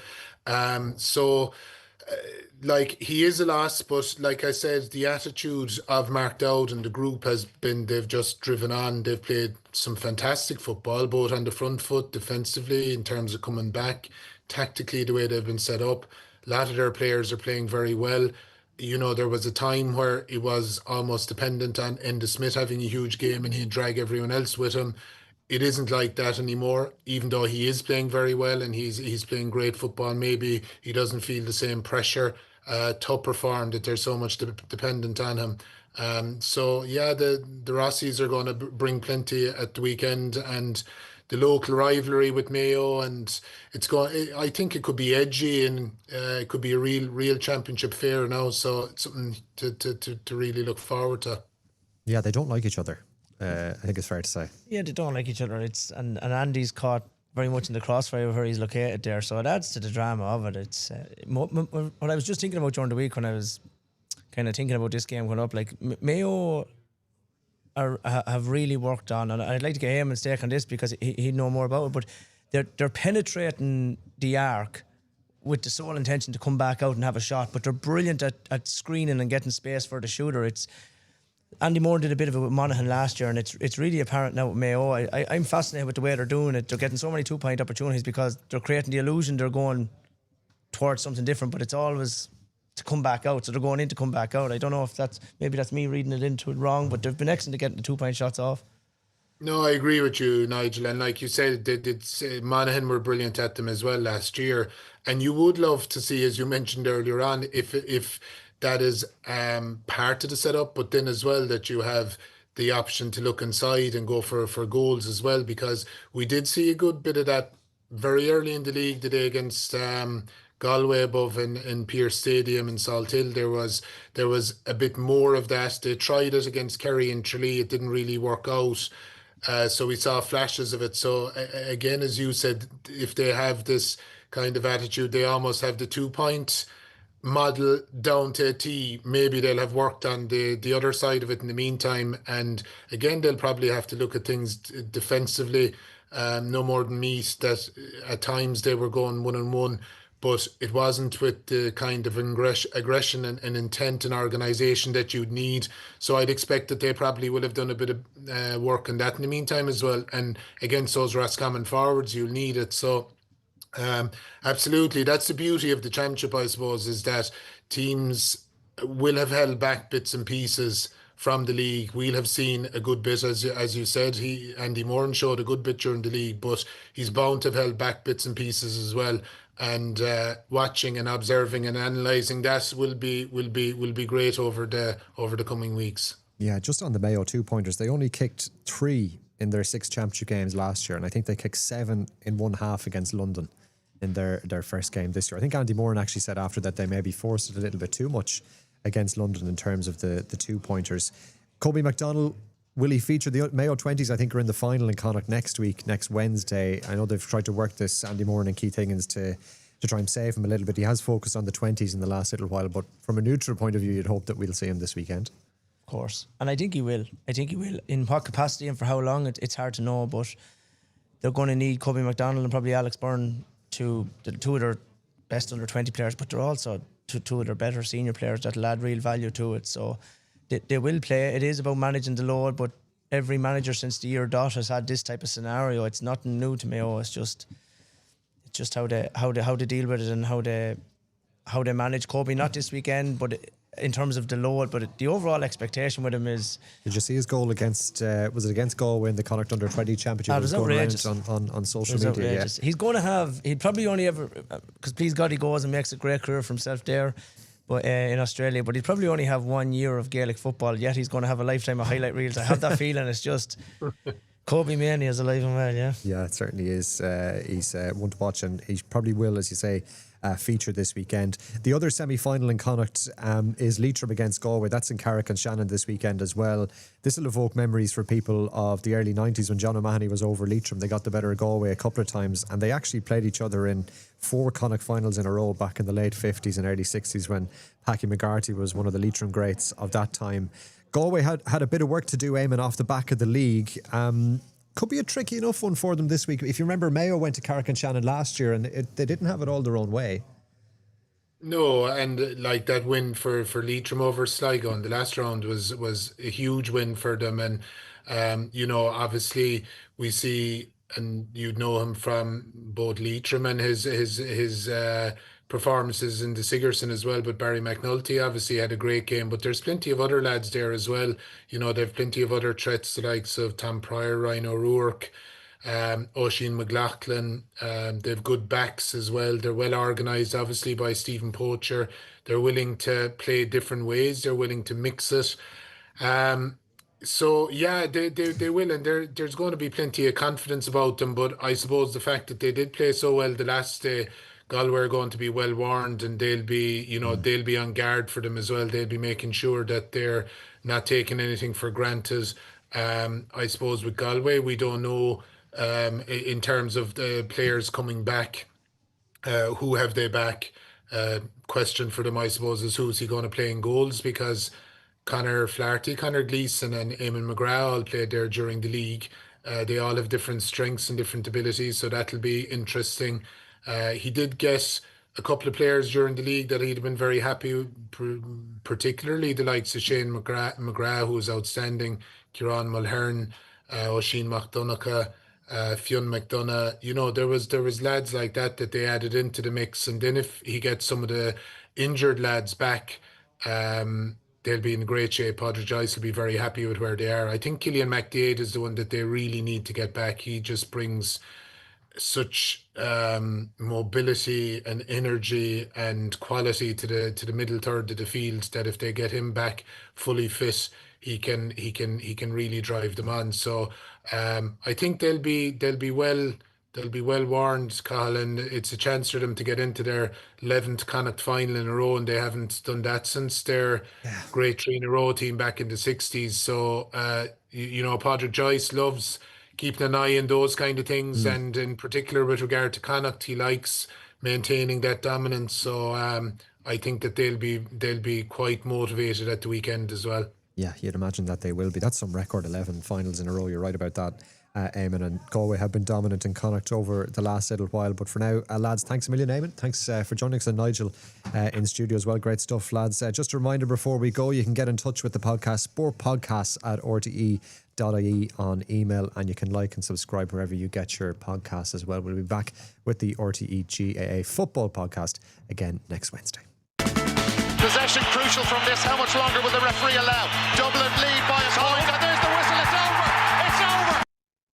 Speaker 3: He is a loss, but like I said, the attitude of Mark Dowd and the group has been, they've just driven on. They've played some fantastic football, both on the front foot, defensively, in terms of coming back, tactically, the way they've been set up. A lot of their players are playing very well. There was a time where it was almost dependent on Enda Smith having a huge game and he'd drag everyone else with him. It isn't like that anymore, even though he is playing very well and he's playing great football. Maybe he doesn't feel the same pressure to perform, that there's so much dependent on him. The Rossies are going to bring plenty at the weekend, and the local rivalry with Mayo, and I think it could be edgy, and it could be a real championship fair now. So it's something to really look forward to.
Speaker 2: Yeah, they don't like each other. I think it's fair to say.
Speaker 4: Yeah, they don't like each other. And Andy's caught very much in the crossfire where he's located there, so it adds to the drama of it. It's what I was just thinking about during the week when I was kind of thinking about this game going up. Like Mayo have really worked on, and I'd like to get Éamonn's take on this because he'd know more about it, but they're penetrating the arc with the sole intention to come back out and have a shot, but they're brilliant at screening and getting space for the shooter. It's Andy Moore did a bit of it with Monaghan last year, and it's really apparent now with Mayo. I'm fascinated with the way they're doing it. They're getting so many 2-point opportunities because they're creating the illusion they're going towards something different, but it's always to come back out. So they're going in to come back out. I don't know if that's me reading it into it wrong, but they've been excellent at getting the 2-point shots off.
Speaker 3: No, I agree with you, Nigel. And like you said, Monaghan were brilliant at them as well last year. And you would love to see, as you mentioned earlier on, if that is part of the setup, but then as well that you have the option to look inside and go for goals as well, because we did see a good bit of that very early in the league today against Galway above in Pearse Stadium in Salt Hill. There was a bit more of that. They tried it against Kerry and Tralee. It didn't really work out. So we saw flashes of it. So again, as you said, if they have this kind of attitude, they almost have the 2-point model down to a T. Maybe they'll have worked on the other side of it in the meantime. And again, they'll probably have to look at things defensively. No more than Meath, that at times they were going 1-on-1. But it wasn't with the kind of aggression and intent and organisation that you'd need. So I'd expect that they probably will have done a bit of work on that in the meantime as well. And against those Roscommon forwards, you'll need it. So absolutely, that's the beauty of the championship, I suppose, is that teams will have held back bits and pieces from the league. We'll have seen a good bit, as you said. Andy Moran showed a good bit during the league, but he's bound to have held back bits and pieces as well. And watching and observing and analysing that will be great over the coming weeks.
Speaker 2: Yeah, just on the Mayo 2-pointers, they only kicked 3 in their 6 championship games last year, and I think they kicked 7 in one half against London in their first game this year. I think Andy Moran actually said after that they maybe forced it a little bit too much against London in terms of the 2-pointers. Kobe McDonald Will he feature? The Mayo 20s, I think, are in the final in Connacht next Wednesday. I know they've tried to work this, Andy Moran and Keith Higgins, to try and save him a little bit. He has focused on the 20s in the last little while, but from a neutral point of view, you'd hope that we'll see him this weekend.
Speaker 4: Of course. And I think he will. In what capacity and for how long, it's hard to know, but they're going to need Kobe McDonald and probably Alex Byrne, two of their best under 20 players, but they're also two of their better senior players that'll add real value to it. So they will play. It is about managing the load, but every manager since the year dot has had this type of scenario. It's nothing new to Mayo. It's just how they deal with it and how they manage Kobe. Not this weekend, but in terms of the load. But the overall expectation with him is.
Speaker 2: Did you see his goal against? Was it against Galway in the Connacht Under 20 Championship?
Speaker 4: It was outrageous
Speaker 2: on social media.
Speaker 4: Yeah. He's going to have. He'd probably only ever, because please God he goes and makes a great career for himself there. But in Australia, but he'd probably only have 1 year of Gaelic football, yet he's going to have a lifetime of highlight reels. I have that feeling. It's just Kobe Mullaney is alive and well, yeah. Yeah,
Speaker 2: it certainly is. He's one to watch, and he probably will, as you say, feature this weekend. The other semi-final in Connacht is Leitrim against Galway. That's in Carrick and Shannon this weekend as well. This will evoke memories for people of the early 90s when John O'Mahony was over Leitrim. They got the better of Galway a couple of times, and they actually played each other in 4 Connacht finals in a row back in the late 50s and early 60s when Packy McGarty was one of the Leitrim greats of that time. Galway had a bit of work to do, Éamonn, off the back of the league. Could be a tricky enough one for them this week. If you remember, Mayo went to Carrick and Shannon last year and they didn't have it all their own way.
Speaker 3: No, and like that win for Leitrim over Sligo in the last round was a huge win for them. And obviously we see, and you'd know him from both Leitrim and his performances in the Sigerson as well, but Barry McNulty obviously had a great game, but there's plenty of other lads there as well. They've plenty of other threats, the likes of Tom Pryor, Ryan O'Rourke, Oisin McLaughlin. They've good backs as well. They're well organised obviously by Stephen Poacher. They're willing to play different ways. They're willing to mix it. So yeah, they will, and there's going to be plenty of confidence about them. But I suppose the fact that they did play so well the last day, Galway are going to be well warned, and they'll be on guard for them as well. They'll be making sure that they're not taking anything for granted. I suppose with Galway, we don't know in terms of the players coming back, who have they back. Question for them, I suppose, is who's he going to play in goals, because Conor Flaherty, Conor Gleeson and Éamonn McGrath all played there during the league. They all have different strengths and different abilities, so that'll be interesting. He did get a couple of players during the league that he'd been very happy with, particularly the likes of Shane McGrath, who was outstanding, Kieran Mulhern, Oisin McDonagh, Fionn McDonough. There was lads like that they added into the mix, and then if he gets some of the injured lads back, they'll be in great shape. Padraig Joyce will be very happy with where they are. I think Killian McDade is the one that they really need to get back. He just brings such mobility and energy and quality to the middle third of the field that if they get him back fully fit, he can really drive them on. So I think they'll be well warned, Cathal, and it's a chance for them to get into their 11th Connacht final in a row, and they haven't done that since their great 3 in a row team back in the 60s. So Padraig Joyce loves keeping an eye on those kind of things, and in particular with regard to Connacht, he likes maintaining that dominance. So I think that they'll be quite motivated at the weekend as well.
Speaker 2: Yeah, you'd imagine that they will be. That's some record 11 finals in a row. You're right about that, Éamonn, and Galway have been dominant in Connacht over the last little while. But for now, lads, thanks a million, Éamonn. Thanks for joining us, and Nigel in studio as well. Great stuff, lads. Just a reminder before we go, you can get in touch with the podcast, sportpodcasts@rte.ie on email, and you can like and subscribe wherever you get your podcasts as well. We'll be back with the RTÉ GAA football podcast again next Wednesday.
Speaker 1: Possession crucial from this. How much longer will the referee allow? Dublin lead by